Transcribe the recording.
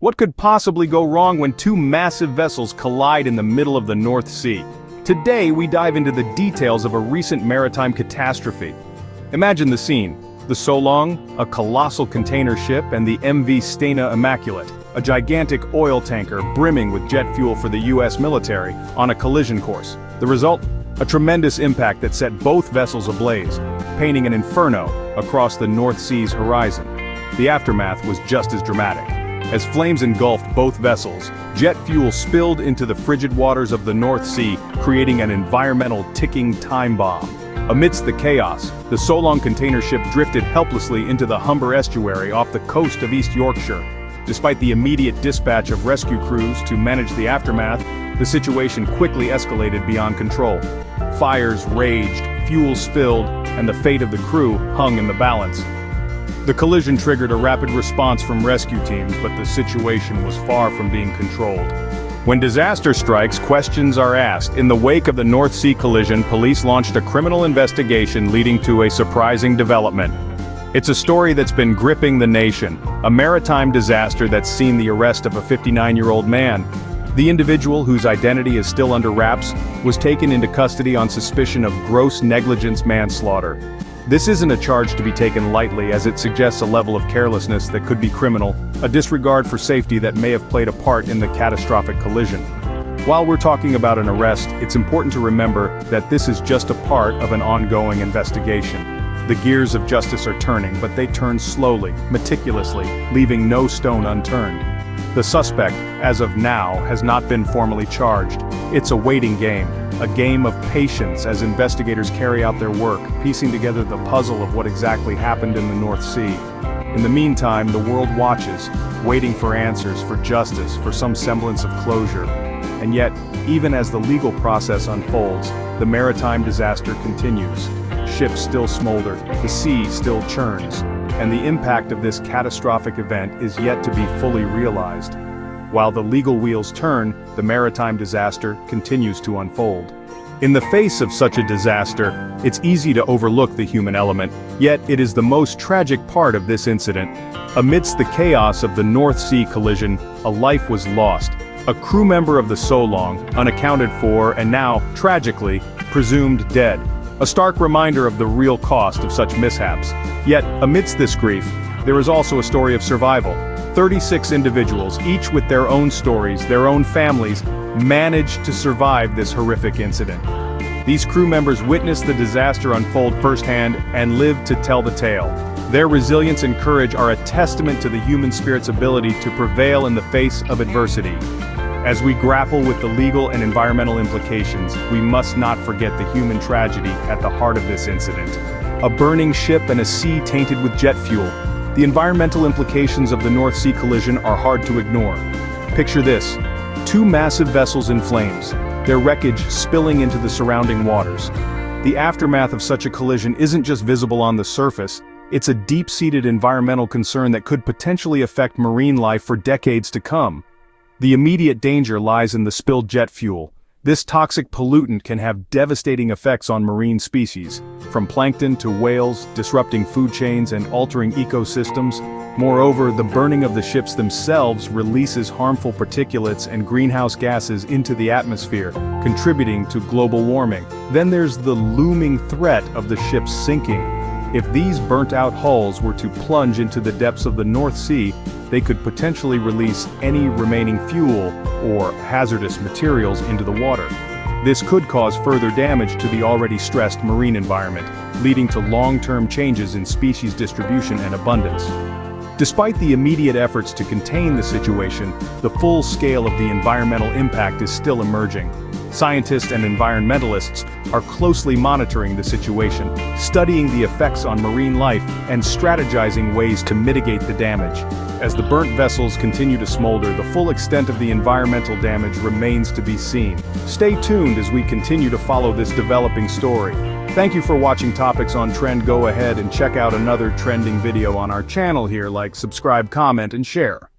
What could possibly go wrong when two massive vessels collide in the middle of the North Sea? Today we dive into the details of a recent maritime catastrophe. Imagine the scene. The Solong, a colossal container ship, and the MV Stena Immaculate, a gigantic oil tanker brimming with jet fuel for the US military, on a collision course. The result? A tremendous impact that set both vessels ablaze, painting an inferno across the North Sea's horizon. The aftermath was just as dramatic. As flames engulfed both vessels, jet fuel spilled into the frigid waters of the North Sea, creating an environmental ticking time bomb. Amidst the chaos, the Solong container ship drifted helplessly into the Humber estuary off the coast of East Yorkshire. Despite the immediate dispatch of rescue crews to manage the aftermath, the situation quickly escalated beyond control. Fires raged, fuel spilled, and the fate of the crew hung in the balance. The collision triggered a rapid response from rescue teams, but the situation was far from being controlled. When disaster strikes, questions are asked. In the wake of the North Sea collision, police launched a criminal investigation leading to a surprising development. It's a story that's been gripping the nation, a maritime disaster that's seen the arrest of a 59-year-old man. The individual, whose identity is still under wraps, was taken into custody on suspicion of gross negligence manslaughter. This isn't a charge to be taken lightly, as it suggests a level of carelessness that could be criminal, a disregard for safety that may have played a part in the catastrophic collision. While we're talking about an arrest, it's important to remember that this is just a part of an ongoing investigation. The gears of justice are turning, but they turn slowly, meticulously, leaving no stone unturned. The suspect, as of now, has not been formally charged. It's a waiting game, a game of patience as investigators carry out their work, piecing together the puzzle of what exactly happened in the North Sea. In the meantime, the world watches, waiting for answers, for justice, for some semblance of closure. And yet, even as the legal process unfolds, the maritime disaster continues. Ships still smolder, the sea still churns, and the impact of this catastrophic event is yet to be fully realized. While the legal wheels turn, the maritime disaster continues to unfold. In the face of such a disaster, it's easy to overlook the human element, yet it is the most tragic part of this incident. Amidst the chaos of the North Sea collision, a life was lost. A crew member of the Solong, unaccounted for and now, tragically, presumed dead. A stark reminder of the real cost of such mishaps. Yet, amidst this grief, there is also a story of survival. 36 individuals, each with their own stories, their own families, managed to survive this horrific incident. These crew members witnessed the disaster unfold firsthand and lived to tell the tale. Their resilience and courage are a testament to the human spirit's ability to prevail in the face of adversity. As we grapple with the legal and environmental implications, we must not forget the human tragedy at the heart of this incident. A burning ship and a sea tainted with jet fuel. The environmental implications of the North Sea collision are hard to ignore. Picture this: two massive vessels in flames, their wreckage spilling into the surrounding waters. The aftermath of such a collision isn't just visible on the surface, it's a deep-seated environmental concern that could potentially affect marine life for decades to come. The immediate danger lies in the spilled jet fuel. This toxic pollutant can have devastating effects on marine species, from plankton to whales, disrupting food chains and altering ecosystems. Moreover, the burning of the ships themselves releases harmful particulates and greenhouse gases into the atmosphere, contributing to global warming. Then there's the looming threat of the ships sinking. If these burnt-out hulls were to plunge into the depths of the North Sea, they could potentially release any remaining fuel or hazardous materials into the water. This could cause further damage to the already stressed marine environment, leading to long-term changes in species distribution and abundance. Despite the immediate efforts to contain the situation, the full scale of the environmental impact is still emerging. Scientists and environmentalists are closely monitoring the situation, studying the effects on marine life, and strategizing ways to mitigate the damage. As the burnt vessels continue to smolder, the full extent of the environmental damage remains to be seen. Stay tuned as we continue to follow this developing story. Thank you for watching Topics on Trend. Go ahead and check out another trending video on our channel here. Like, subscribe, comment, and share.